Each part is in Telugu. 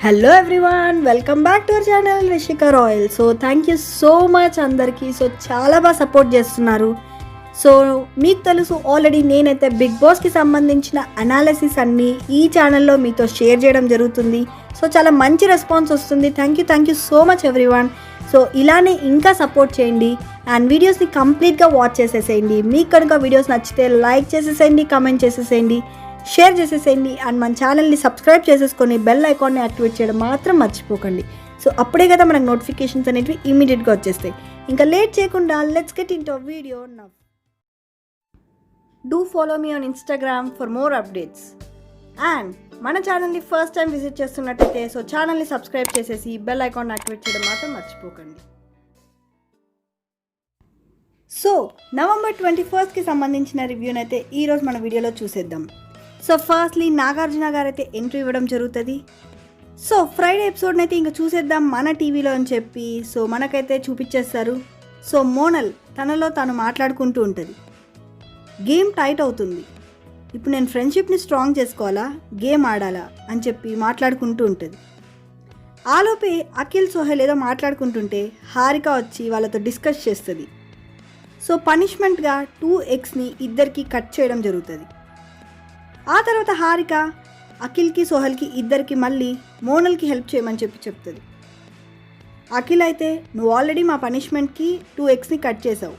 Hello everyone, welcome back to our channel Rishika royal. So thank you so much అందరికీ. సో చాలా బాగా సపోర్ట్ చేస్తున్నారు. సో మీకు తెలుసు ఆల్రెడీ నేనైతే బిగ్ బాస్కి సంబంధించిన అనాలిసిస్ అన్నీ ఈ ఛానల్లో మీతో షేర్ చేయడం జరుగుతుంది. సో చాలా మంచి రెస్పాన్స్ వస్తుంది. Thank you so much everyone. So ఇలానే ఇంకా సపోర్ట్ చేయండి అండ్ వీడియోస్ని కంప్లీట్గా వాచ్ చేసేసేయండి. మీకు కనుక వీడియోస్ నచ్చితే లైక్ చేసేసేయండి, కామెంట్ చేసేసేయండి, షేర్ చేసేసేయండి అండ్ మన ఛానల్ని సబ్స్క్రైబ్ చేసేసుకొని బెల్ ఐకాన్ని యాక్టివేట్ చేయడం మాత్రం మర్చిపోకండి. సో అప్పుడే కదా మనకు నోటిఫికేషన్స్ అనేవి ఇమీడియట్గా వచ్చేస్తాయి. ఇంకా లేట్ చేయకుండా let's get into video now. Do follow me on Instagram for more updates. And మన ఛానల్ని ఫస్ట్ టైం విజిట్ చేస్తున్నట్టయితే సో ఛానల్ని సబ్స్క్రైబ్ చేసేసి బెల్ ఐకాన్ యాక్టివేట్ చేయడం మాత్రం మర్చిపోకండి. సో నవంబర్ 21కి సంబంధించిన రివ్యూని అయితే ఈరోజు మన వీడియోలో చూసేద్దాం. సో ఫస్ట్లీ నాగార్జున గారు అయితే ఎంట్రీ ఇవ్వడం జరుగుతుంది. సో ఫ్రైడే ఎపిసోడ్ని అయితే ఇంకా చూసేద్దాం మన టీవీలో అని చెప్పి సో మనకైతే చూపించేస్తారు. సో మోనల్ తనలో తాను మాట్లాడుకుంటూ ఉంటుంది. గేమ్ టైట్ అవుతుంది, ఇప్పుడు నేను ఫ్రెండ్షిప్ని స్ట్రాంగ్ చేసుకోవాలా, గేమ్ ఆడాలా అని చెప్పి మాట్లాడుకుంటూ ఉంటుంది. ఆలోపే అఖిల్ సోహెల్ ఏదో మాట్లాడుకుంటుంటే హారిక వచ్చి వాళ్ళతో డిస్కస్ చేస్తుంది. సో పనిష్మెంట్గా 2 eggsని ఇద్దరికి కట్ చేయడం జరుగుతుంది. ఆ తర్వాత హారిక అఖిల్కి సోహెల్కి ఇద్దరికి మళ్ళీ మోనల్కి హెల్ప్ చేయమని చెప్తుంది. అఖిల్ అయితే నువ్వు ఆల్రెడీ మా పనిష్మెంట్కి 2 eggsని కట్ చేసావు,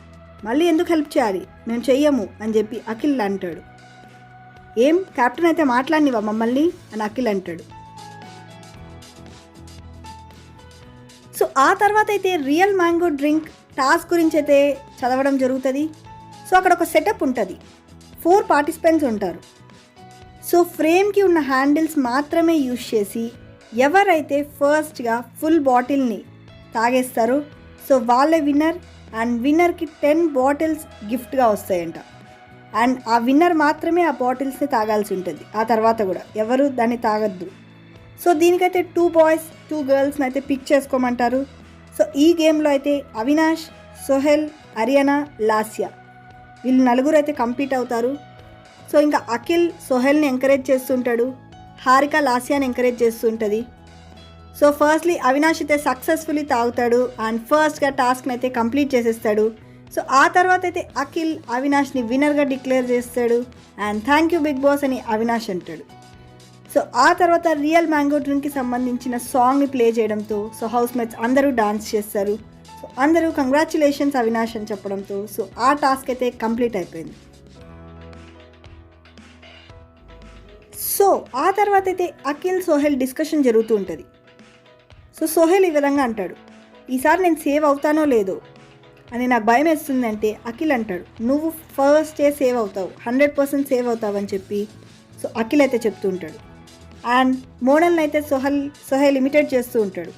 మళ్ళీ ఎందుకు హెల్ప్ చేయాలి, మేము చెయ్యము అని చెప్పి అఖిల్ అంటాడు. ఏం కెప్టెన్ అయితే మాట్లాడినివా మమ్మల్ని అని అఖిల్ అంటాడు. సో ఆ తర్వాత అయితే రియల్ మ్యాంగో డ్రింక్ టాస్క్ గురించి అయితే చదవడం జరుగుతుంది. సో అక్కడ ఒక సెటప్ ఉంటుంది, 4 పార్టిసిపెంట్స్ ఉంటారు. సో ఫ్రేమ్కి ఉన్న హ్యాండిల్స్ మాత్రమే యూజ్ చేసి ఎవరైతే ఫస్ట్గా ఫుల్ బాటిల్ని తాగేస్తారో సో వాళ్ళే విన్నర్. అండ్ విన్నర్కి 10 బాటిల్స్ గిఫ్ట్గా వస్తాయంట. అండ్ ఆ విన్నర్ మాత్రమే ఆ బాటిల్స్ని తాగాల్సి ఉంటుంది, ఆ తర్వాత కూడా ఎవరు దాన్ని తాగద్దు. సో దీనికైతే 2 బాయ్స్ 2 గర్ల్స్ని అయితే పిక్ చేసుకోమంటారు. సో ఈ గేమ్లో అయితే అవినాష్, సోహెల్, అరియానా, లాస్యా వీళ్ళు నలుగురు అయితే కంప్లీట్ అవుతారు. సో ఇంకా అఖిల్ సోహెల్ని ఎంకరేజ్ చేస్తుంటాడు, హారిక లాస్యాని ఎంకరేజ్ చేస్తుంటుంది. సో ఫస్ట్లీ అవినాష్ అయితే సక్సెస్ఫుల్లీ తాగుతాడు అండ్ ఫస్ట్గా టాస్క్ని అయితే కంప్లీట్ చేసేస్తాడు. సో ఆ తర్వాత అయితే అఖిల్ అవినాష్ని విన్నర్గా డిక్లేర్ చేస్తాడు and thank you Bigg Boss అని అవినాష్ అంటాడు. సో ఆ తర్వాత రియల్ మ్యాంగో డ్రింక్కి సంబంధించిన సాంగ్ని ప్లే చేయడంతో సో హౌస్ మేట్స్ అందరూ డాన్స్ చేస్తారు. సో అందరూ కంగ్రాచులేషన్స్ అవినాష్ అని చెప్పడంతో సో ఆ టాస్క్ అయితే కంప్లీట్ అయిపోయింది. సో ఆ తర్వాత అయితే అఖిల్ సోహెల్ డిస్కషన్ జరుగుతూ ఉంటుంది. సో సోహెల్ ఈ విధంగా అంటాడు, ఈసారి నేను సేవ్ అవుతానో లేదో అని నాకు భయం వేస్తుందంటే అఖిల్ అంటాడు, నువ్వు ఫస్టే సేవ్ అవుతావు, 100% సేవ్ అవుతావు అని చెప్పి సో అఖిల్ అయితే చెప్తూ ఉంటాడు. అండ్ మోనల్ని అయితే సోహెల్ ఇమిటేట్ చేస్తూ ఉంటాడు.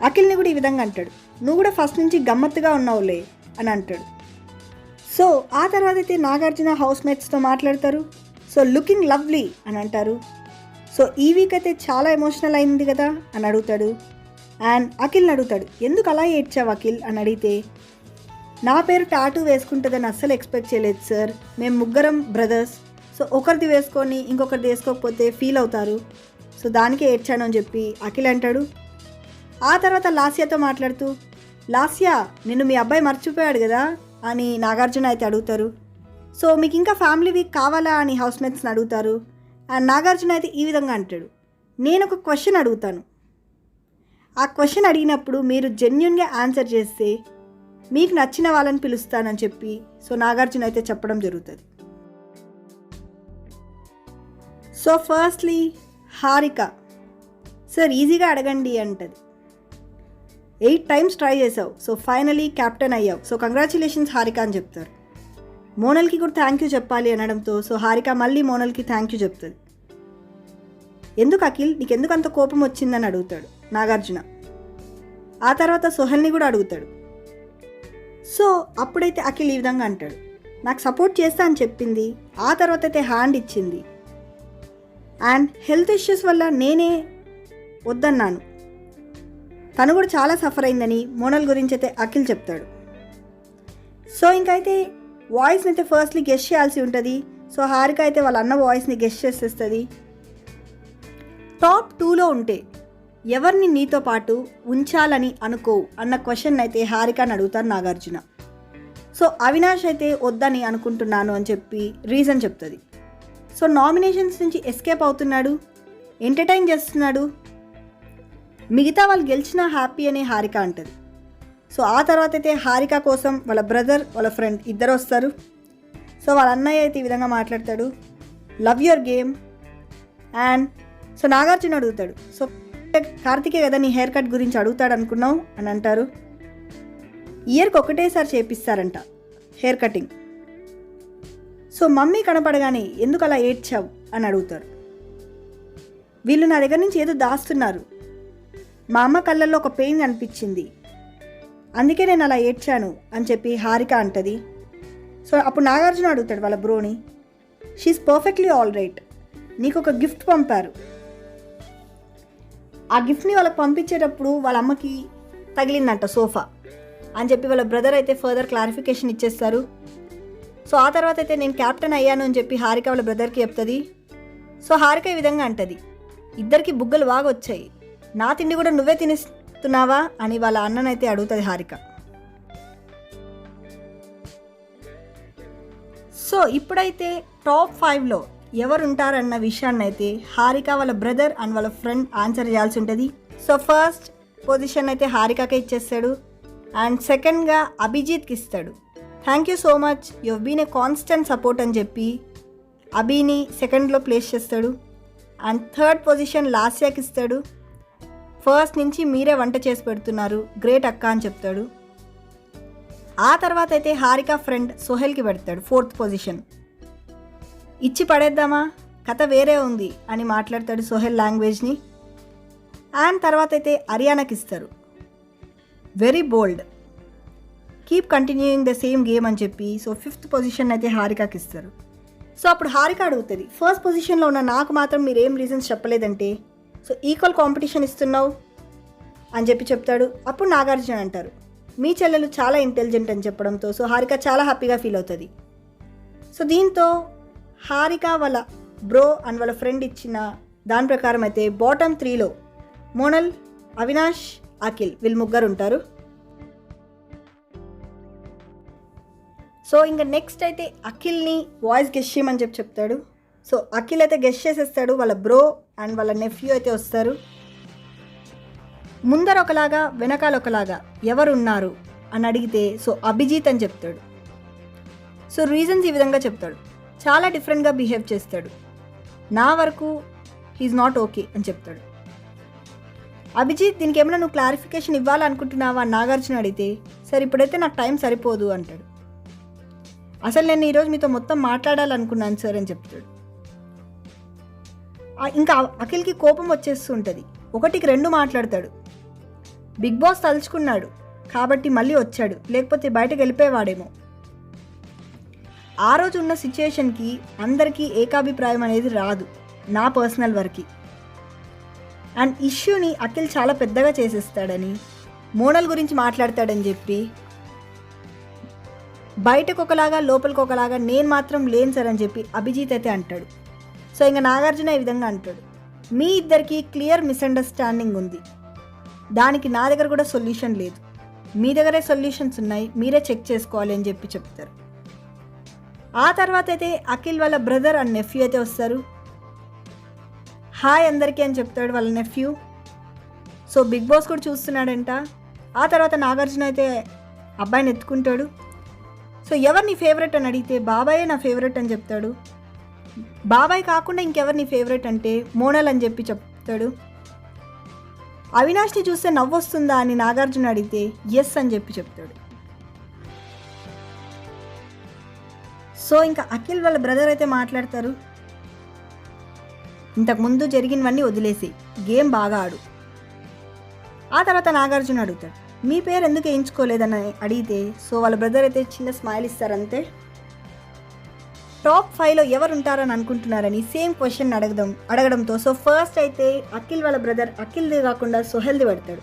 అఖిల్ని కూడా ఈ విధంగా అంటాడు, నువ్వు కూడా ఫస్ట్ నుంచి గమ్మత్తుగా ఉన్నావులే అని అంటాడు. సో ఆ తర్వాత అయితే నాగార్జున హౌస్ మేట్స్తో మాట్లాడతారు. సో లుకింగ్ లవ్లీ అని అంటారు. సో ఈ వీక్ అయితే చాలా ఎమోషనల్ అయింది కదా అని అడుగుతాడు. అండ్ అఖిల్ని అడుగుతాడు, ఎందుకు అలా ఏడ్చావు అఖిల్ అని అడిగితే, నా పేరు టాటూ వేసుకుంటుందని అస్సలు ఎక్స్పెక్ట్ చేయలేదు సార్, మేము ముగ్గురం బ్రదర్స్, సో ఒకరిది వేసుకొని ఇంకొకరిది వేసుకోకపోతే ఫీల్ అవుతారు, సో దానికే ఏడ్చాను అని చెప్పి అఖిల్ అంటాడు. ఆ తర్వాత లాస్యాతో మాట్లాడుతూ, లాస్యా నిన్ను మీ అబ్బాయి మర్చిపోయాడు కదా అని నాగార్జున అయితే అడుగుతారు. సో మీకు ఇంకా ఫ్యామిలీ వీక్ కావాలా అని హౌస్ మేట్స్ని అడుగుతారు. అండ్ నాగార్జున అయితే ఈ విధంగా అంటాడు, నేను ఒక క్వశ్చన్ అడుగుతాను, ఆ క్వశ్చన్ అడిగినప్పుడు మీరు జెన్యున్గా ఆన్సర్ చేస్తే మీకు నచ్చిన వాళ్ళని పిలుస్తానని చెప్పి సో నాగార్జున అయితే చెప్పడం జరుగుతుంది. సో ఫస్ట్లీ హారిక, సార్ ఈజీగా అడగండి అంటది. 8 times ట్రై చేసావు, సో ఫైనలీ కెప్టెన్ అయ్యావు, సో కంగ్రాచులేషన్స్ హారిక అని చెప్తారు. మోనల్కి కూడా థ్యాంక్ యూ చెప్పాలి అనడంతో సో హారిక మళ్ళీ మోనల్కి థ్యాంక్ యూ చెప్తుంది. ఎందుకు అఖిల్ నీకు ఎందుకు అంత కోపం వచ్చిందని అడుగుతాడు నాగార్జున. ఆ తర్వాత సోహెల్ని కూడా అడుగుతాడు. సో అప్పుడైతే అఖిల్ ఈ విధంగా అంటాడు, నాకు సపోర్ట్ చేస్తా అని చెప్పింది, ఆ తర్వాత అయితే హ్యాండ్ ఇచ్చింది అండ్ హెల్త్ ఇష్యూస్ వల్ల నేనే వద్దన్నాను, తను కూడా చాలా సఫర్ అయిందని మోనల్ గురించి అయితే అఖిల్ చెప్తాడు. సో ఇంకైతే వాయిస్ని అయితే ఫస్ట్లీ గెస్ చేయాల్సి ఉంటుంది. సో హారిక అయితే వాళ్ళ అన్న వాయిస్ని గెస్ చేసేస్తుంది. టాప్ 2లో ఉంటే ఎవరిని నీతో పాటు ఉంచాలని అనుకో అన్న క్వశ్చన్ అయితే హారికని అడుగుతారు నాగార్జున. సో అవినాష్ అయితే వద్దని అనుకుంటున్నాను అని చెప్పి రీజన్ చెప్తుంది. సో నామినేషన్స్ నుంచి ఎస్కేప్ అవుతున్నాడు, ఎంటర్టైన్ చేస్తున్నాడు, మిగతా వాళ్ళు గెలిచినా హ్యాపీ అనే హారిక అంటుంది. సో ఆ తర్వాత అయితే హారిక కోసం వాళ్ళ బ్రదర్ వాళ్ళ ఫ్రెండ్ ఇద్దరు వస్తారు. సో వాళ్ళ అన్నయ్య అయితే ఈ విధంగా మాట్లాడతాడు, love your game. And so Nagarjuna అడుగుతాడు, సో కార్తికే కదా నీ హెయిర్ కట్ గురించి అడుగుతాడు అనుకున్నావు అని అంటారు. ఇయర్కి ఒకటేసారి చేపిస్తారంట హెయిర్ కటింగ్. సో మమ్మీ కనపడగానే ఎందుకు అలా ఏడ్చావు అని అడుగుతారు. వీళ్ళు నా దగ్గర నుంచి ఏదో దాస్తున్నారు, మా అమ్మ కళ్ళల్లో ఒక పెయిన్ అనిపించింది, అందుకే నేను అలా ఏడ్చాను అని చెప్పి హారిక అంటది. సో అప్పుడు నాగార్జున అడుగుతాడు వాళ్ళ బ్రోని, షీఈస్ పర్ఫెక్ట్లీ ఆల్ రైట్, నీకు ఒక గిఫ్ట్ పంపారు, ఆ గిఫ్ట్ని వాళ్ళకి పంపించేటప్పుడు వాళ్ళ అమ్మకి తగిలిందంట సోఫా అని చెప్పి వాళ్ళ బ్రదర్ అయితే ఫర్దర్ క్లారిఫికేషన్ ఇచ్చేస్తారు. సో ఆ తర్వాత అయితే నేను క్యాప్టెన్ అయ్యాను అని చెప్పి హారిక వాళ్ళ బ్రదర్కి చెప్తుంది. సో హారిక ఈ విధంగా అంటది, ఇద్దరికి బుగ్గలు బాగా వచ్చాయి, నా తిండి కూడా నువ్వే తినేస్తున్నావా అని వాళ్ళ అన్ననైతే అడుగుతుంది హారిక. సో ఇప్పుడైతే టాప్ 5లో ఎవరుంటారన్న విషయాన్ని అయితే హారిక వాళ్ళ బ్రదర్ అండ్ వాళ్ళ ఫ్రెండ్ ఆన్సర్ చేయాల్సి ఉంటుంది. సో ఫస్ట్ పొజిషన్ అయితే హారికకే ఇచ్చేస్తాడు అండ్ సెకండ్గా అభిజిత్కి ఇస్తాడు. Thank you so much, you have been a constant support అని చెప్పి అభిని సెకండ్లో ప్లేస్ చేస్తాడు. అండ్ థర్డ్ పొజిషన్ లాస్యాకి ఇస్తాడు. ఫస్ట్ నుంచి మీరే వంట చేసి పెడుతున్నారు, గ్రేట్ అక్క అని చెప్తాడు. ఆ తర్వాత అయితే హారిక ఫ్రెండ్ సోహెల్కి పెడతాడు ఫోర్త్ పొజిషన్. ఇచ్చి పడేద్దామా, కథ వేరే ఉంది అని మాట్లాడతాడు సోహెల్ లాంగ్వేజ్ని. అండ్ తర్వాత అయితే అరియానాకి ఇస్తారు, very bold, keep continuing the same game అని చెప్పి. సో ఫిఫ్త్ పొజిషన్ అయితే హారికకి ఇస్తారు. సో అప్పుడు హారిక అడుగుతుంది, ఫస్ట్ పొజిషన్లో ఉన్న నాకు మాత్రం మీరు ఏం రీజన్స్ చెప్పలేదంటే, సో ఈక్వల్ కాంపిటీషన్ ఇస్తున్నావు అని చెప్పి చెప్తాడు. అప్పుడు నాగార్జున అంటారు, మీ చెల్లెలు చాలా ఇంటెలిజెంట్ అని చెప్పడంతో సో హారిక చాలా హ్యాపీగా ఫీల్ అవుతుంది. సో దీంతో హారిక వాళ్ళ బ్రో అండ్ వాళ్ళ ఫ్రెండ్ ఇచ్చిన దాని ప్రకారం అయితే బాటమ్ 3లో మోనల్, అవినాష్, అఖిల్ వీళ్ళు ముగ్గురు ఉంటారు. సో ఇంకా నెక్స్ట్ అయితే అఖిల్ని వాయిస్ గెస్ చేయమని చెప్పి చెప్తాడు. సో అఖిల్ అయితే గెస్ చేసేస్తాడు, వాళ్ళ బ్రో అండ్ వాళ్ళ నెఫ్యూ అయితే వస్తారు. ముందర ఒకలాగా వెనకాల ఒకలాగా ఎవరున్నారు అని అడిగితే సో అభిజిత్ అని చెప్తాడు. సో రీజన్స్ ఈ విధంగా చెప్తాడు, చాలా డిఫరెంట్గా బిహేవ్ చేస్తాడు, నా వరకు హీఈస్ నాట్ ఓకే అని చెప్తాడు. అభిజిత్ దీనికి ఏమైనా నువ్వు క్లారిఫికేషన్ ఇవ్వాలనుకుంటున్నావా అని నాగార్జున అడిగితే, సరే ఇప్పుడైతే నాకు టైం సరిపోదు అంటాడు. అసలు నేను ఈరోజు మీతో మొత్తం మాట్లాడాలనుకున్నాను సార్ అని చెప్తాడు. ఇంకా అఖిల్కి కోపం వచ్చేస్తుంటుంది, 1కి 2 మాట్లాడతాడు. బిగ్ బాస్ తలుచుకున్నాడు కాబట్టి మళ్ళీ వచ్చాడు, లేకపోతే బయటకు వెళ్ళిపోయేవాడేమో. ఆ రోజు ఉన్న సిచ్యుయేషన్కి అందరికీ ఏకాభిప్రాయం అనేది రాదు, నా పర్సనల్ వరకు. అండ్ ఇష్యూని అఖిల్ చాలా పెద్దగా చేసేస్తాడని, మోనల్ గురించి మాట్లాడతాడని చెప్పి బయటకు ఒకలాగా లోపలికి ఒకలాగా నేను మాత్రం లేను సార్ అని చెప్పి అభిజిత్ అయితే అంటాడు. సో ఇంకా నాగార్జున ఈ విధంగా అంటాడు, మీ ఇద్దరికి క్లియర్ మిస్అండర్స్టాండింగ్ ఉంది, దానికి నా దగ్గర కూడా సొల్యూషన్ లేదు, మీ దగ్గరే సొల్యూషన్స్ ఉన్నాయి, మీరే చెక్ చేసుకోవాలి అని చెప్పి చెప్తారు. ఆ తర్వాత అయితే అఖిల్ వాళ్ళ బ్రదర్ అండ్ నెఫ్యూ అయితే వస్తారు. హాయ్ అందరికీ అని చెప్తాడు వాళ్ళ నెఫ్యూ. సో బిగ్ బాస్ కూడా చూస్తున్నాడంట. ఆ తర్వాత నాగార్జున అయితే అబ్బాయిని ఎత్తుకుంటాడు. సో ఎవరు నీ ఫేవరెట్ అని అడిగితే బాబాయే నా ఫేవరెట్ అని చెప్తాడు. బాబాయ్ కాకుండా ఇంకెవరు నీ ఫేవరెట్ అంటే మోనల్ అని చెప్పి చెప్తాడు. అవినాష్ని చూస్తే నవ్వొస్తుందా అని నాగార్జున అడిగితే ఎస్ అని చెప్పి చెప్తాడు. సో ఇంకా అఖిల్ వాళ్ళ బ్రదర్ అయితే మాట్లాడతారు, ఇంతకుముందు జరిగినవన్నీ వదిలేసి గేమ్ బాగా ఆడు. ఆ తర్వాత నాగార్జున అడుగుతాడు, మీ పేరు ఎందుకు వేయించుకోలేదని అడిగితే సో వాళ్ళ బ్రదర్ అయితే చిన్న స్మైల్ ఇస్తారంతే. టాప్ 5లో ఎవరు ఉంటారని అనుకుంటున్నారని సేమ్ క్వశ్చన్ అడగడంతో సో ఫస్ట్ అయితే అఖిల్ వాళ్ళ బ్రదర్ అఖిల్ది కాకుండా సోహెల్ది పెడతాడు.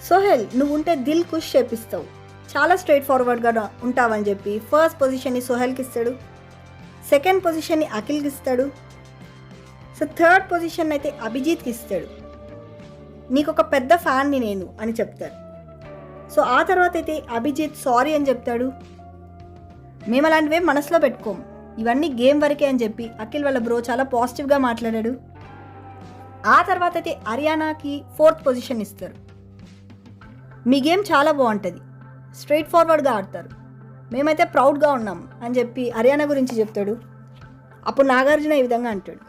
సోహెల్ నువ్వు ఉంటే దిల్ ఖుష్ చేపిస్తావు, చాలా స్ట్రైట్ ఫార్వర్డ్గా ఉంటావని చెప్పి ఫస్ట్ పొజిషన్ని సోహెల్కి ఇస్తాడు, సెకండ్ పొజిషన్ని అఖిల్కి ఇస్తాడు. సో థర్డ్ పొజిషన్ అయితే అభిజిత్కి ఇస్తాడు. నీకు ఒక పెద్ద ఫ్యాన్ని నేను అని చెప్తాడు. సో ఆ తర్వాత అయితే అభిజిత్ సారీ అని చెప్తాడు. మేము అలాంటివే మనసులో పెట్టుకోము, ఇవన్నీ గేమ్ వరకే అని చెప్పి అఖిల్ వాళ్ళ బ్రో చాలా పాజిటివ్గా మాట్లాడాడు. ఆ తర్వాత అయితే అరియానాకి ఫోర్త్ పొజిషన్ ఇస్తారు. మీ గేమ్ చాలా బాగుంటుంది, స్ట్రైట్ ఫార్వర్డ్గా ఆడతారు, మేమైతే ప్రౌడ్గా ఉన్నాం అని చెప్పి అరియానా గురించి చెప్తాడు. అప్పుడు నాగార్జున ఈ విధంగా అంటాడు,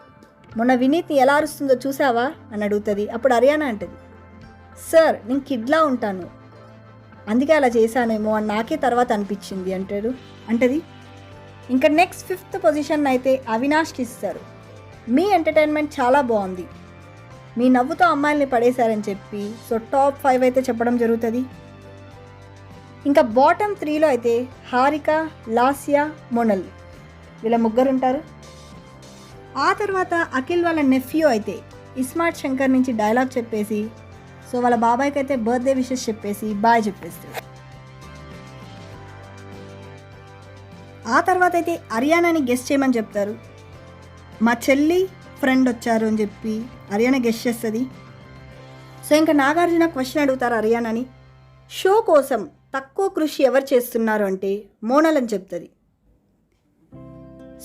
మొన్న వినీత్ని ఎలా అరుస్తుందో చూసావా అని అడుగుతుంది. అప్పుడు అరియానా అంటుంది, సార్ నేను కిడ్లా ఉంటాను, అందుకే అలా చేశానేమో అని నాకే తర్వాత అనిపించింది అంటది. ఇంకా నెక్స్ట్ ఫిఫ్త్ పొజిషన్ అయితే అవినాష్కి ఇస్తారు. మీ ఎంటర్టైన్మెంట్ చాలా బాగుంది, మీ నవ్వుతో అమ్మాయిల్ని పడేశారని చెప్పి సో టాప్ 5 అయితే చెప్పడం జరుగుతుంది. ఇంకా బాటమ్ 3లో అయితే హారిక, లాస్యా, మోనల్ వీళ్ళ ముగ్గురు ఉంటారు. ఆ తర్వాత అఖిల్ వాళ్ళ నెఫ్యూ అయితే ఇస్మార్ట్ శంకర్ నుంచి డైలాగ్ చెప్పేసి సో వాళ్ళ బాబాయ్కి అయితే బర్త్డే విషెస్ చెప్పేసి బాయ్ చెప్పేస్తాడు. ఆ తర్వాత అయితే అరియానాని గెస్ట్ చేయమని చెప్తారు. మా చెల్లి ఫ్రెండ్ వచ్చారు అని చెప్పి అరియానా గెస్ట్ చేస్తుంది. సో ఇంకా నాగార్జున క్వశ్చన్ అడుగుతారు అరియానాని, షో కోసం తక్కువ కృషి ఎవరు చేస్తున్నారు అంటే మోనల్ అని చెప్తుంది.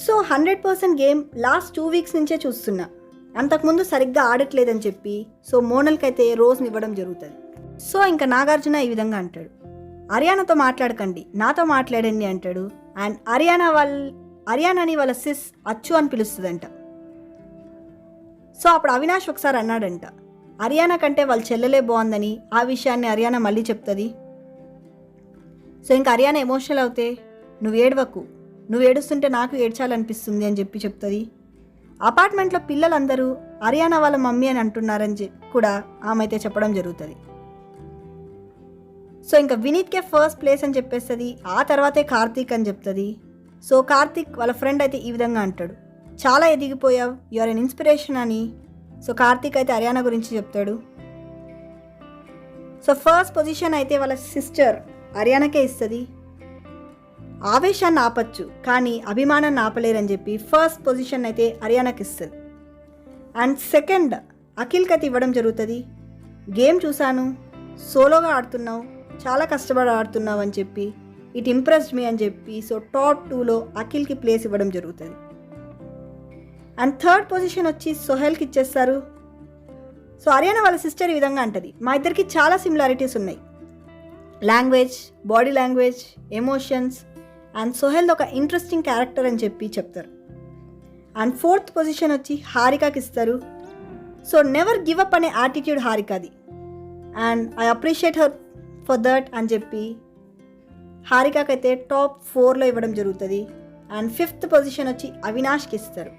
సో 100% గేమ్ లాస్ట్ 2 వీక్స్ నుంచే చూస్తున్నా, అంతకుముందు సరిగ్గా ఆడట్లేదని చెప్పి సో మోనల్కి అయితే రోజుని ఇవ్వడం జరుగుతుంది. సో ఇంకా నాగార్జున ఈ విధంగా అంటాడు, అరియానాతో మాట్లాడకండి, నాతో మాట్లాడండి అంటాడు. అండ్ అరియానాని వాళ్ళ సిస్ అచ్చు అని పిలుస్తుందంట. సో అప్పుడు అవినాష్ ఒకసారి అన్నాడంట, అరియానా కంటే వాళ్ళ చెల్లెలే బాగుందని. ఆ విషయాన్ని అరియానా మళ్ళీ చెప్తుంది. సో ఇంకా అరియానా ఎమోషనల్ అవుతే, నువ్వు ఏడవకు, నువ్వు ఏడుస్తుంటే నాకు ఏడ్చాలనిపిస్తుంది అని చెప్పి చెప్తుంది. అపార్ట్మెంట్లో పిల్లలందరూ అరియానా వాళ్ళ మమ్మీ అని అంటున్నారని కూడా ఆమె అయితే చెప్పడం జరుగుతుంది. సో ఇంకా వినీత్కే ఫస్ట్ ప్లేస్ అని చెప్పేస్తుంది. ఆ తర్వాతే కార్తీక్ అని చెప్తుంది. సో కార్తీక్ వాళ్ళ ఫ్రెండ్ అయితే ఈ విధంగా అంటాడు, చాలా ఎదిగిపోయావు, యు ఆర్ ఎన్ ఇన్స్పిరేషన్ అని. సో కార్తీక్ అయితే అరియానా గురించి చెప్తాడు. సో ఫస్ట్ పొజిషన్ అయితే వాళ్ళ సిస్టర్ అరియానాకే ఇస్తుంది. ఆవేశాన్ని ఆపచ్చు కానీ అభిమానాన్ని ఆపలేరని చెప్పి ఫస్ట్ పొజిషన్ అయితే అరియానాకి ఇస్తుంది. అండ్ సెకండ్ అఖిల్కి అయితే ఇవ్వడం జరుగుతుంది. గేమ్ చూశాను, సోలోగా ఆడుతున్నావు, చాలా కష్టపడి ఆడుతున్నావు అని చెప్పి ఇట్ ఇంప్రెస్డ్ మీ అని చెప్పి సో టాప్ 2లో అఖిల్కి ప్లేస్ ఇవ్వడం జరుగుతుంది. అండ్ థర్డ్ పొజిషన్ వచ్చి సోహెల్కి ఇచ్చేస్తారు. సో అరియానా వాళ్ళ సిస్టర్ ఈ విధంగా అంటది, మా ఇద్దరికి చాలా సిమిలారిటీస్ ఉన్నాయి, language, body language, emotions, and Sohel ఒక ఇంట్రెస్టింగ్ క్యారెక్టర్ అని చెప్పి చెప్తారు. అండ్ ఫోర్త్ పొజిషన్ వచ్చి హారికకి ఇస్తారు. సో నెవర్ గివ్ అప్ అనే యాటిట్యూడ్ హారికది, and I appreciate her for that అని చెప్పి హారికకి అయితే టాప్ 4లో ఇవ్వడం జరుగుతుంది. అండ్ ఫిఫ్త్ పొజిషన్ వచ్చి అవినాష్కి ఇస్తారు.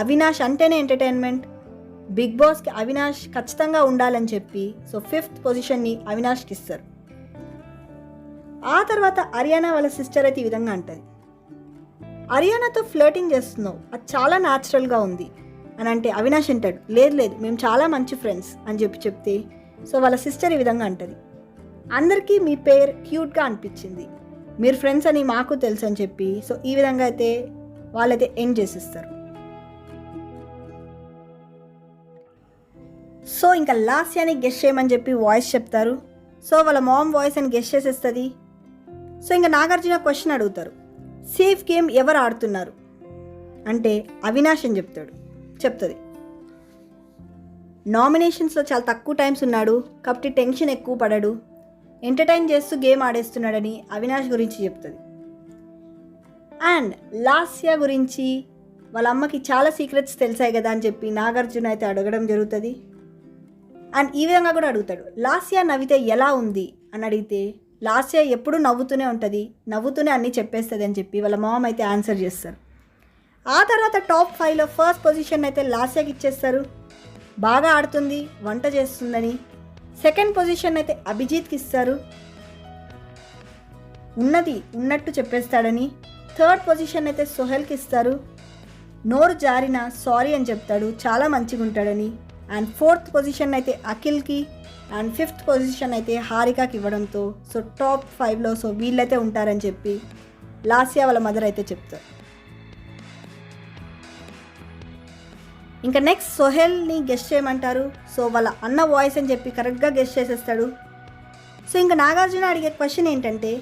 అవినాష్ అంటేనే ఎంటర్టైన్మెంట్, బిగ్ బాస్కి అవినాష్ ఖచ్చితంగా ఉండాలని చెప్పి సో ఫిఫ్త్ పొజిషన్ని అవినాష్కి ఇస్తారు. ఆ తర్వాత అరియానా వాళ్ళ సిస్టర్ అయితే ఈ విధంగా అంటది, అరియానాతో ఫ్లర్టింగ్ చేస్తున్నావు, అది చాలా న్యాచురల్గా ఉంది అని అంటే అవినాష్ అంటాడు, లేదు లేదు మేము చాలా మంచి ఫ్రెండ్స్ అని చెప్తే సో వాళ్ళ సిస్టర్ ఈ విధంగా అంటది, అందరికీ మీ పేరు క్యూట్గా అనిపించింది, మీరు ఫ్రెండ్స్ అని మాకు తెలుసు అని చెప్పి సో ఈ విధంగా అయితే వాళ్ళైతే ఎండ్ చేసిస్తారు. సో ఇంకా లాస్యాని గెస్ట్ చేయమని చెప్పి వాయిస్ చెప్తారు. సో వాళ్ళ మామ్ వాయిస్ అని గెస్ట్ చేసేస్తుంది. సో ఇంకా నాగార్జున క్వశ్చన్ అడుగుతారు, సేఫ్ గేమ్ ఎవరు ఆడుతున్నారు అంటే అవినాష్ అని చెప్తుంది. నామినేషన్స్లో చాలా తక్కువ టైమ్స్ ఉన్నాడు కాబట్టి టెన్షన్ ఎక్కువ పడడు, ఎంటర్టైన్ చేస్తూ గేమ్ ఆడేస్తున్నాడని అవినాష్ గురించి చెప్తుంది. అండ్ లాస్యా గురించి వాళ్ళ అమ్మకి చాలా సీక్రెట్స్ తెలిసాయి కదా అని చెప్పి నాగార్జున అయితే అడగడం జరుగుతుంది. అండ్ ఈ విధంగా కూడా అడుగుతాడు, లాస్యా నవ్వితే ఎలా ఉంది అని అడిగితే లాస్యా ఎప్పుడూ నవ్వుతూనే ఉంటుంది, నవ్వుతూనే అన్నీ చెప్పేస్తుంది అని చెప్పి వాళ్ళ మామ అయితే ఆన్సర్ చేస్తారు. ఆ తర్వాత టాప్ 5లో ఫస్ట్ పొజిషన్ అయితే లాస్యాకి ఇచ్చేస్తారు, బాగా ఆడుతుంది, వంట చేస్తుందని. సెకండ్ పొజిషన్ అయితే అభిజిత్కి ఇస్తారు, ఉన్నది ఉన్నట్టు చెప్పేస్తాడని. థర్డ్ పొజిషన్ అయితే సోహెల్కి ఇస్తారు, నోరు జారిన సారీ అని చెప్తాడు, చాలా మంచిగా ఉంటాడని. అండ్ ఫోర్త్ పొజిషన్ అయితే అఖిల్కి, అండ్ ఫిఫ్త్ పొజిషన్ అయితే హారికకి ఇవ్వడంతో సో టాప్ 5లో సో వీళ్ళైతే ఉంటారని చెప్పి లాస్యా వాళ్ళ మదర్ అయితే చెప్తారు. ఇంకా నెక్స్ట్ సోహెల్ని గెస్ట్ చేయమంటారు. సో వాళ్ళ అన్న వాయిస్ అని చెప్పి కరెక్ట్గా గెస్ట్ చేసేస్తాడు. సో ఇంకా నాగార్జున అడిగే క్వశ్చన్ ఏంటంటే,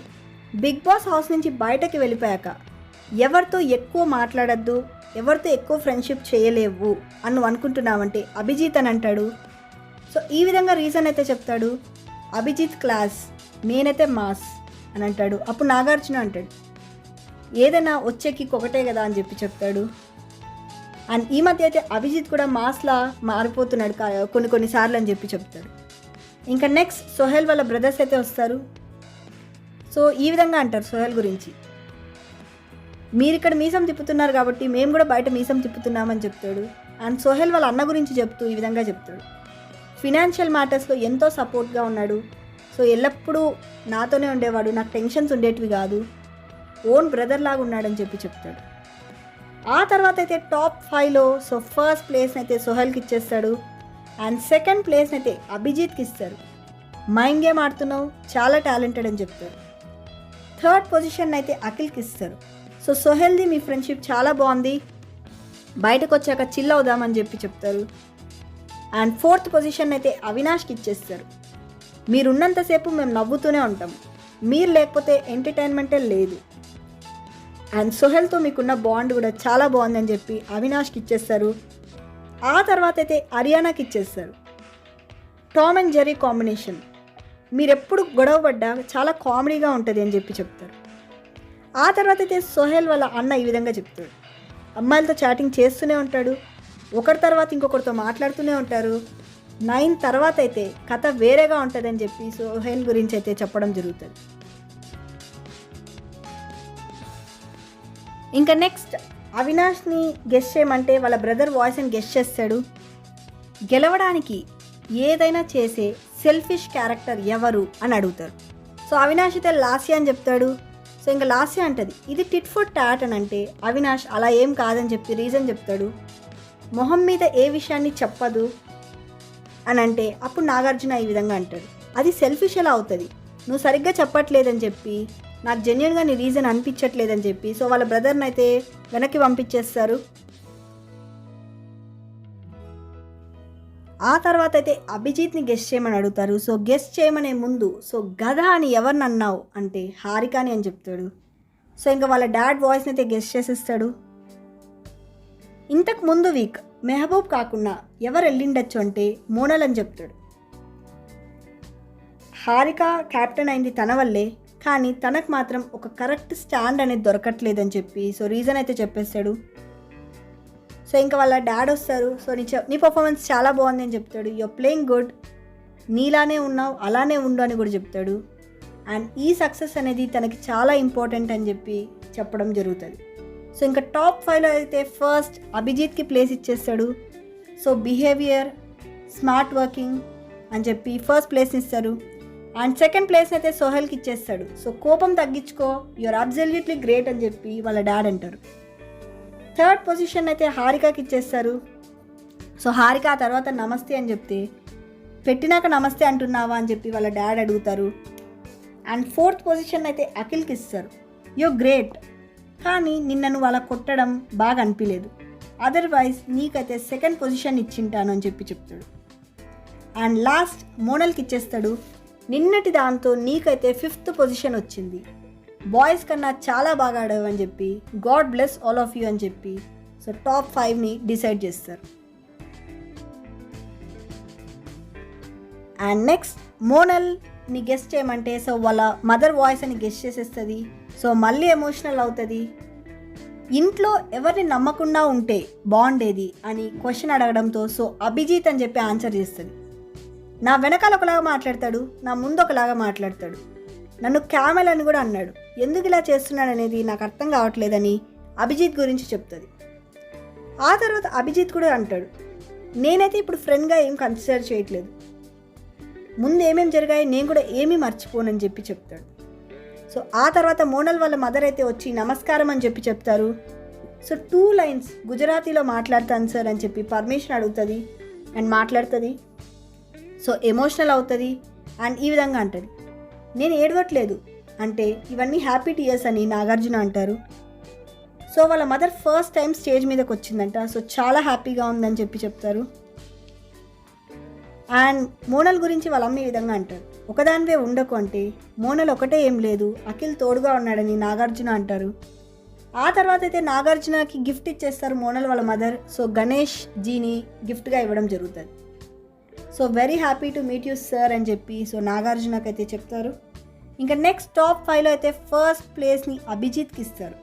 బిగ్ బాస్ హౌస్ నుంచి బయటకి వెళ్ళిపోయాక ఎవరితో ఎక్కువ మాట్లాడద్దు, ఎవరితో ఎక్కువ ఫ్రెండ్షిప్ చేయలేవు అని నువ్వు అనుకుంటున్నావంటే అభిజిత్ అని అంటాడు. సో ఈ విధంగా రీజన్ అయితే చెప్తాడు. అభిజిత్ క్లాస్, నేనైతే మాస్ అని అంటాడు. అప్పుడు నాగార్జున అంటాడు, ఏదైనా వచ్చే కిక్ ఒకటే కదా అని చెప్పి చెప్తాడు. అండ్ ఈ మధ్య అయితే అభిజిత్ కూడా మాస్లా మారిపోతున్నాడు కొన్నిసార్లు అని చెప్పి చెప్తాడు. ఇంకా నెక్స్ట్ సోహెల్ వాళ్ళ బ్రదర్స్ అయితే వస్తారు. సో ఈ విధంగా అంటారు సోహెల్ గురించి, మీరు ఇక్కడ మీసం తిప్పుతున్నారు కాబట్టి మేము కూడా బయట మీసం తిప్పుతున్నామని చెప్తాడు. అండ్ సోహెల్ వాళ్ళ అన్న గురించి చెప్తూ ఈ విధంగా చెప్తాడు, ఫినాన్షియల్ మ్యాటర్స్లో ఎంతో సపోర్ట్గా ఉన్నాడు. సో ఎల్లప్పుడూ నాతోనే ఉండేవాడు, నాకు టెన్షన్స్ ఉండేటివి కాదు, ఓన్ బ్రదర్ లాగా ఉన్నాడని చెప్పి చెప్తాడు. ఆ తర్వాత అయితే టాప్ 5లో సో ఫస్ట్ ప్లేస్ని అయితే సోహెల్కి ఇచ్చేస్తాడు. అండ్ సెకండ్ ప్లేస్ని అయితే అభిజిత్కి ఇస్తారు. మైండ్ గేమ్ ఆడుతున్నావు, చాలా టాలెంటెడ్ అని చెప్తారు. థర్డ్ పొజిషన్ అయితే అఖిల్కి ఇస్తారు. సో సోహెల్ది మీ ఫ్రెండ్షిప్ చాలా బాగుంది, బయటకు వచ్చాక చిల్ అవుదామని చెప్పి చెప్తారు. అండ్ ఫోర్త్ పొజిషన్ అయితే అవినాష్కి ఇచ్చేస్తారు. మీరున్నంతసేపు మేము నవ్వుతూనే ఉంటాం, మీరు లేకపోతే ఎంటర్టైన్మెంటే లేదు. అండ్ సోహెల్తో మీకున్న బాండ్ కూడా చాలా బాగుందని చెప్పి అవినాష్కి ఇచ్చేస్తారు. ఆ తర్వాత అయితే అరియానాకి ఇచ్చేస్తారు. టామ్ అండ్ జెర్రీ కాంబినేషన్, మీరెప్పుడు గొడవ పడ్డా చాలా కామెడీగా ఉంటుంది అని చెప్పి చెప్తారు. ఆ తర్వాత అయితే సోహెల్ వాళ్ళ అన్న ఈ విధంగా చెప్తాడు, అమ్మాయిలతో చాటింగ్ చేస్తూనే ఉంటాడు, ఒకరి తర్వాత ఇంకొకరితో మాట్లాడుతూనే ఉంటారు, 9 తర్వాత అయితే కథ వేరేగా ఉంటుందని చెప్పి సోహెల్ గురించి అయితే చెప్పడం జరుగుతుంది. ఇంకా నెక్స్ట్ అవినాష్ని గెస్ట్ చేయమంటే వాళ్ళ బ్రదర్ వాయిస్ని గెస్ట్ చేస్తాడు. గెలవడానికి ఏదైనా చేసే సెల్ఫిష్ క్యారెక్టర్ ఎవరు అని అడుగుతారు. సో అవినాష్ అయితే లాస్య అని చెప్తాడు. సో ఇంకా లాస్య అంటది, ఇది టిట్ ఫర్ టాట్ అని అంటే అవినాష్ అలా ఏం కాదని చెప్పి రీజన్ చెప్తాడు. మొహం మీద ఏ విషయాన్ని చెప్పదు అని అంటే అప్పుడు నాగార్జున ఈ విధంగా అంటాడు, అది సెల్ఫిష్ ఎలా అవుతుంది, నువ్వు సరిగ్గా చెప్పట్లేదని చెప్పి, నాకు జెన్యున్గా నీ రీజన్ అనిపించట్లేదని చెప్పి సో వాళ్ళ బ్రదర్ని అయితే వెనక్కి పంపించేస్తారు. ఆ తర్వాత అయితే అభిజిత్ని గెస్ట్ చేయమని అడుగుతారు. సో గెస్ట్ చేయమనే ముందు సో గధ అని ఎవరిని అన్నావు అంటే హారికాని అని చెప్తాడు. సో ఇంకా వాళ్ళ డాడ్ వాయిస్ని అయితే గెస్ట్ చేసేస్తాడు. ఇంతకు ముందు వీక్ మెహబూబ్ కాకుండా ఎవరు వెళ్ళిండొచ్చు అంటే మోనల్ అని చెప్తాడు. హారిక క్యాప్టెన్ అయింది తన వల్లే, కానీ తనకు మాత్రం ఒక కరెక్ట్ స్టాండ్ అనేది దొరకట్లేదని చెప్పి సో రీజన్ అయితే చెప్పేస్తాడు. సో ఇంకా వాళ్ళ డాడ్ వస్తారు. సో నీ పర్ఫార్మెన్స్ చాలా బాగుంది అని చెప్తాడు. యూఆర్ ప్లేయింగ్ గుడ్, నీలానే ఉన్నావు, అలానే ఉండు అని కూడా చెప్తాడు. అండ్ ఈ సక్సెస్ అనేది తనకి చాలా ఇంపార్టెంట్ అని చెప్పి చెప్పడం జరుగుతుంది. సో ఇంకా టాప్ 5లో అయితే ఫస్ట్ అభిజిత్కి ప్లేస్ ఇచ్చేస్తాడు. సో బిహేవియర్, స్మార్ట్ వర్కింగ్ అని చెప్పి ఫస్ట్ ప్లేస్ని ఇస్తారు. అండ్ సెకండ్ ప్లేస్ అయితే సోహెల్కి ఇచ్చేస్తాడు. సో కోపం తగ్గించుకో, యూఆర్ అబ్సల్యూట్లీ గ్రేట్ అని చెప్పి వాళ్ళ డాడ్ అంటారు. థర్డ్ పొజిషన్ అయితే హారికకి ఇచ్చేస్తారు. సో హారిక ఆ తర్వాత నమస్తే అని చెప్తే, పెట్టినాక నమస్తే అంటున్నావా అని చెప్పి వాళ్ళ డాడ్ అడుగుతారు. అండ్ ఫోర్త్ పొజిషన్ అయితే అఖిల్కి ఇస్తారు. యూఆర్ గ్రేట్, కానీ నిన్న నువ్వు అలా కొట్టడం బాగా అనిపించలేదు, అదర్వైజ్ నీకైతే సెకండ్ పొజిషన్ ఇచ్చింటాను అని చెప్పి చెప్తాడు. అండ్ లాస్ట్ మోనల్కి ఇచ్చేస్తాడు. నిన్నటి దాంతో నీకైతే 5th పొజిషన్ వచ్చింది, బాయ్స్ కన్నా చాలా బాగా ఆడావు అని చెప్పి, God bless all of you అని చెప్పి సో టాప్ 5ని డిసైడ్ చేస్తారు. అండ్ నెక్స్ట్ మోనల్ని గెస్ట్ చేయమంటే సో వాళ్ళ మదర్ వాయిస్ అని గెస్ట్ చేసేస్తుంది. సో మళ్ళీ ఎమోషనల్ అవుతుంది. ఇంట్లో ఎవరిని నమ్మకుండా ఉంటే బాగుండేది అని క్వశ్చన్ అడగడంతో సో అభిజిత్ అని చెప్పి ఆన్సర్ చేస్తుంది. నా వెనకాల ఒకలాగా మాట్లాడతాడు, నా ముందు ఒకలాగా మాట్లాడతాడు, నన్ను క్యామెల్ అని కూడా అన్నాడు, ఎందుకు ఇలా చేస్తున్నాడు అనేది నాకు అర్థం కావట్లేదని అభిజిత్ గురించి చెప్తుంది. ఆ తర్వాత అభిజిత్ కూడా అంటాడు, నేనైతే ఇప్పుడు ఫ్రెండ్గా ఏం కన్సిడర్ చేయట్లేదు, ముందు ఏమేమి జరిగాయి నేను కూడా ఏమీ మర్చిపోనని చెప్పి చెప్తాడు. సో ఆ తర్వాత మోనల్ వాళ్ళ మదర్ అయితే వచ్చి నమస్కారం అని చెప్పి చెప్తారు. సో 2 లైన్స్ గుజరాతీలో మాట్లాడతాను సార్ అని చెప్పి పర్మిషన్ అడుగుతుంది అండ్ మాట్లాడుతుంది. సో ఎమోషనల్ అవుతుంది అండ్ ఈ విధంగా అంటుంది, నేను ఏడవట్లేదు అంటే ఇవన్నీ హ్యాపీ టీయర్స్ అని నాగార్జున అంటారు. సో వాళ్ళ మదర్ ఫస్ట్ టైం స్టేజ్ మీదకి వచ్చిందంట. సో చాలా హ్యాపీగా ఉందని చెప్తారు. అండ్ మోనల్ గురించి వాళ్ళ అమ్మ ఈ విధంగా అంటారు, ఒకదానివే ఉండకు అంటే మోనల్ ఒకటే ఏం లేదు, అఖిల్ తోడుగా ఉన్నాడని నాగార్జున అంటారు. ఆ తర్వాత అయితే నాగార్జునకి గిఫ్ట్ ఇచ్చేస్తారు మోనల్ వాళ్ళ మదర్. సో గణేష్ జీని గిఫ్ట్గా ఇవ్వడం జరుగుతుంది. So very happy to meet you sir అని చెప్పి సో నాగార్జునకి అయితే చెప్తారు. ఇంకా నెక్స్ట్ టాప్ 5లో అయితే ఫస్ట్ ప్లేస్ని అభిజిత్కి ఇస్తారు,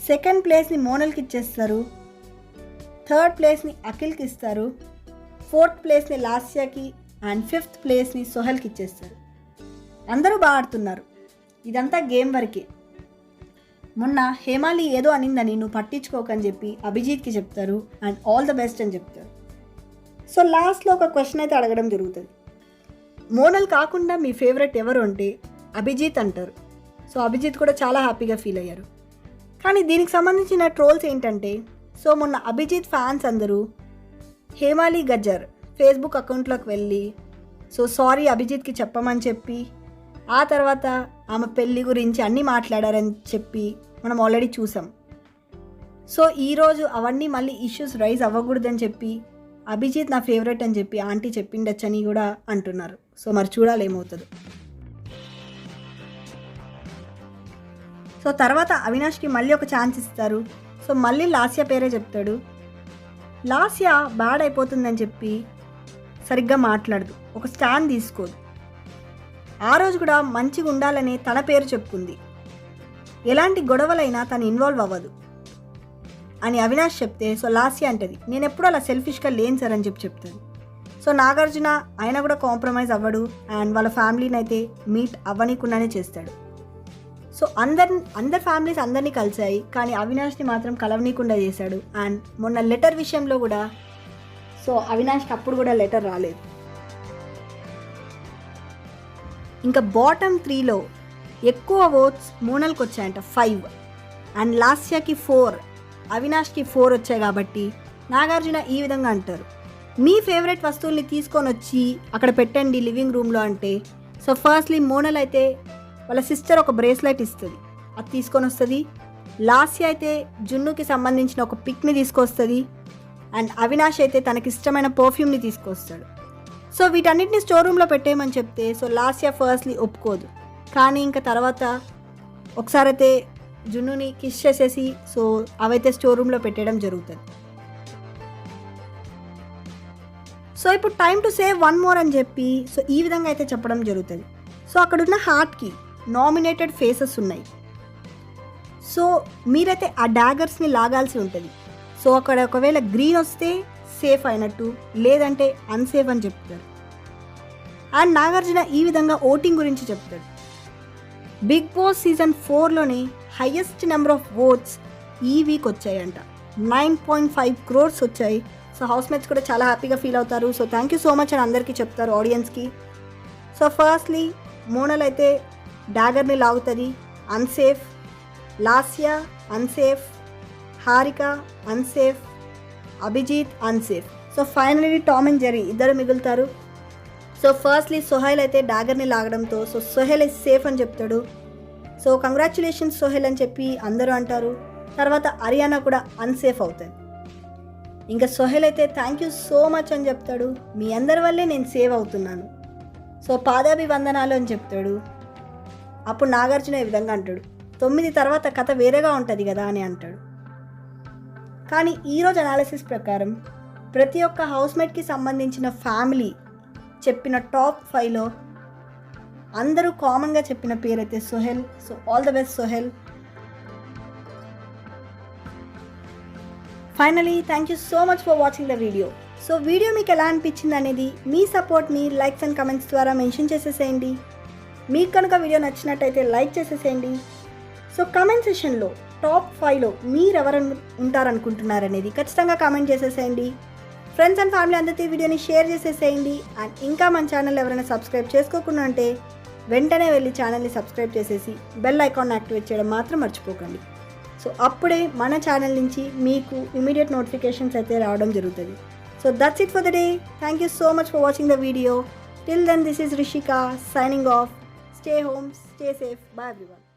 సెకండ్ ప్లేస్ని మోనల్కి ఇచ్చేస్తారు, థర్డ్ ప్లేస్ని అఖిల్కి ఇస్తారు, ఫోర్త్ ప్లేస్ని లాస్యాకి అండ్ ఫిఫ్త్ ప్లేస్ని సోహెల్కి ఇచ్చేస్తారు. అందరూ బాగా ఆడుతున్నారు. ఇదంతా గేమ్ వరకే. మొన్న హేమాలి ఏదో అనిందని నువ్వు పట్టించుకోకని చెప్పి అభిజిత్కి చెప్తారు అండ్ ఆల్ ద బెస్ట్ అని చెప్తారు. సో లాస్ట్లో ఒక క్వశ్చన్ అయితే అడగడం జరుగుతుంది, మోనల్ కాకుండా మీ ఫేవరెట్ ఎవరు అంటే అభిజిత్ అంటారు. సో అభిజిత్ కూడా చాలా హ్యాపీగా ఫీల్ అయ్యారు. కానీ దీనికి సంబంధించిన ట్రోల్స్ ఏంటంటే, సో మొన్న అభిజిత్ ఫ్యాన్స్ అందరూ హేమాలి గజ్జర్ ఫేస్బుక్ అకౌంట్లోకి వెళ్ళి సో సారీ అభిజిత్కి చెప్పమని చెప్పి ఆ తర్వాత ఆమె పెళ్ళి గురించి అన్నీ మాట్లాడారని చెప్పి మనం ఆల్రెడీ చూసాం. సో ఈరోజు అవన్నీ మళ్ళీ ఇష్యూస్ రైజ్ అవ్వకూడదని చెప్పి అభిజిత్ నా ఫేవరెట్ అని చెప్పి ఆంటీ చెప్పిండొచ్చని కూడా అంటున్నారు. సో మరి చూడాలి ఏమవుతుందో. సో తర్వాత అవినాష్కి మళ్ళీ ఒక ఛాన్స్ ఇస్తారు. సో మళ్ళీ లాస్య పేరే చెప్తాడు. లాస్య బ్యాడ్ అయిపోతుందని చెప్పి సరిగ్గా మాట్లాడదు, ఒక స్టాండ్ తీసుకోదు. ఆ రోజు కూడా మంచిగా ఉండాలని తన పేరు చెప్పుకుంది, ఎలాంటి గొడవలైనా తను ఇన్వాల్వ్ అవ్వదు అని అవినాష్ చెప్తే సో లాస్య అంటది, నేను ఎప్పుడు అలా సెల్ఫిష్గా లేను సార్ అని చెప్తాను. సో నాగార్జున ఆయన కూడా కాంప్రమైజ్ అవ్వడు అండ్ వాళ్ళ ఫ్యామిలీని అయితే మీట్ అవ్వనీకుండానే చేస్తాడు. సో అందరి ఫ్యామిలీస్ అందరినీ కలిసాయి, కానీ అవినాష్ని మాత్రం కలవనీయకుండా చేశాడు. అండ్ మొన్న లెటర్ విషయంలో కూడా సో అవినాష్కి అప్పుడు కూడా లెటర్ రాలేదు. ఇంకా బాటమ్ 3లో ఎక్కువ ఓట్స్ మోనల్కి వచ్చాయంట 5 అండ్ లాస్యాకి 4, అవినాష్కి 4 వచ్చాయి. కాబట్టి నాగార్జున ఈ విధంగా అంటారు, మీ ఫేవరెట్ వస్తువుల్ని తీసుకొని వచ్చి అక్కడ పెట్టండి లివింగ్ రూమ్లో అంటే. సో ఫస్ట్లీ మోనల్ అయితే వాళ్ళ సిస్టర్ ఒక బ్రేస్లెట్ ఇస్తుంది, అది తీసుకొని వస్తుంది. లాస్య అయితే జున్నుకి సంబంధించిన ఒక పిక్ని తీసుకొస్తుంది అండ్ అవినాష్ అయితే తనకి ఇష్టమైన పర్ఫ్యూమ్ని తీసుకొస్తాడు. సో వీటన్నిటిని స్టోర్ రూమ్లో పెట్టేయమని చెప్తే సో లాస్య ఫస్ట్లీ ఒప్పుకోదు. కానీ ఇంకా తర్వాత ఒకసారి అయితే జున్నుని కిస్ చేసేసి సో అవైతే స్టోర్ రూమ్లో పెట్టడం జరుగుతుంది. సో ఇప్పుడు టైమ్ టు సేవ్ 1 more అని చెప్పి సో ఈ విధంగా అయితే చెప్పడం జరుగుతుంది. సో అక్కడున్న హార్ట్కి నామినేటెడ్ ఫేసెస్ ఉన్నాయి. సో మీరైతే ఆ డాగర్స్ని లాగాల్సి ఉంటుంది. సో అక్కడ ఒకవేళ గ్రీన్ వస్తే సేఫ్ అయినట్టు, లేదంటే అన్సేఫ్ అని చెప్తారు. అండ్ నాగార్జున ఈ విధంగా ఓటింగ్ గురించి చెప్తాడు, బిగ్ బాస్ సీజన్ 4లోనే హైయెస్ట్ నెంబర్ ఆఫ్ ఓట్స్ ఈ వీక్ వచ్చాయంట, 9.5 crores వచ్చాయి. సో హౌస్ మేట్స్ కూడా చాలా హ్యాపీగా ఫీల్ అవుతారు. So thank you so much అని అందరికీ చెప్తారు ఆడియన్స్కి. సో ఫస్ట్లీ మోనల్ అయితే డాగర్ని లాగుతుంది, unsafe. Lasya unsafe, Harika unsafe, Abhijeet unsafe. So finally Tom and Jerry ఇద్దరు మిగులుతారు. సో ఫస్ట్లీ సోహెల్ అయితే డాగర్ని లాగడంతో సో సోహెల్ ఇస్ సేఫ్ అని చెప్తాడు. సో కంగ్రాచులేషన్స్ సోహెల్ అని చెప్పి అందరూ అంటారు. తర్వాత అరియానా కూడా అన్సేఫ్ అవుతుంది. ఇంకా సోహెల్ అయితే థ్యాంక్ యూ సో మచ్ అని చెప్తాడు, మీ అందరి వల్లే నేను సేవ్ అవుతున్నాను, సో పాదాభివందనాలు అని చెప్తాడు. అప్పుడు నాగార్జున ఈ విధంగా అంటాడు, 9 తర్వాత కథ వేరేగా ఉంటుంది కదా అని అంటాడు. కానీ ఈరోజు అనాలిసిస్ ప్రకారం ప్రతి ఒక్క హౌస్మేట్కి సంబంధించిన ఫ్యామిలీ చెప్పిన టాప్ 5లో అందరూ కామన్గా చెప్పిన పేరైతే Sohel. So all the best Sohel. Finally thank you so much for watching the video. So video మీకు ఎలా అనిపించింది అనేది మీ సపోర్ట్ని లైక్స్ అండ్ కమెంట్స్ ద్వారా మెన్షన్ చేసేసేయండి. మీకు కనుక వీడియో నచ్చినట్టయితే లైక్ చేసేసేయండి. సో కమెంట్ సెషన్లో టాప్ 5లో మీరెవరు ఉంటారనుకుంటున్నారనేది ఖచ్చితంగా కామెంట్ చేసేసేయండి. ఫ్రెండ్స్ అండ్ ఫ్యామిలీ అందరికీ వీడియోని షేర్ చేసేసేయండి. అండ్ ఇంకా మన ఛానల్ ఎవరైనా సబ్స్క్రైబ్ చేసుకోకుండా ఉంటే వెంటనే వెళ్ళి ఛానల్ని సబ్స్క్రైబ్ చేసేసి బెల్ ఐకాన్ యాక్టివేట్ చేయడం మాత్రం మర్చిపోకండి. సో అప్పుడే మన ఛానల్ నుంచి మీకు ఇమీడియట్ నోటిఫికేషన్స్ అయితే రావడం జరుగుతుంది. So that's it for the day. Thank you so much for watching the video. Till then, this is Rishika signing off. Stay home, stay safe. Bye everyone.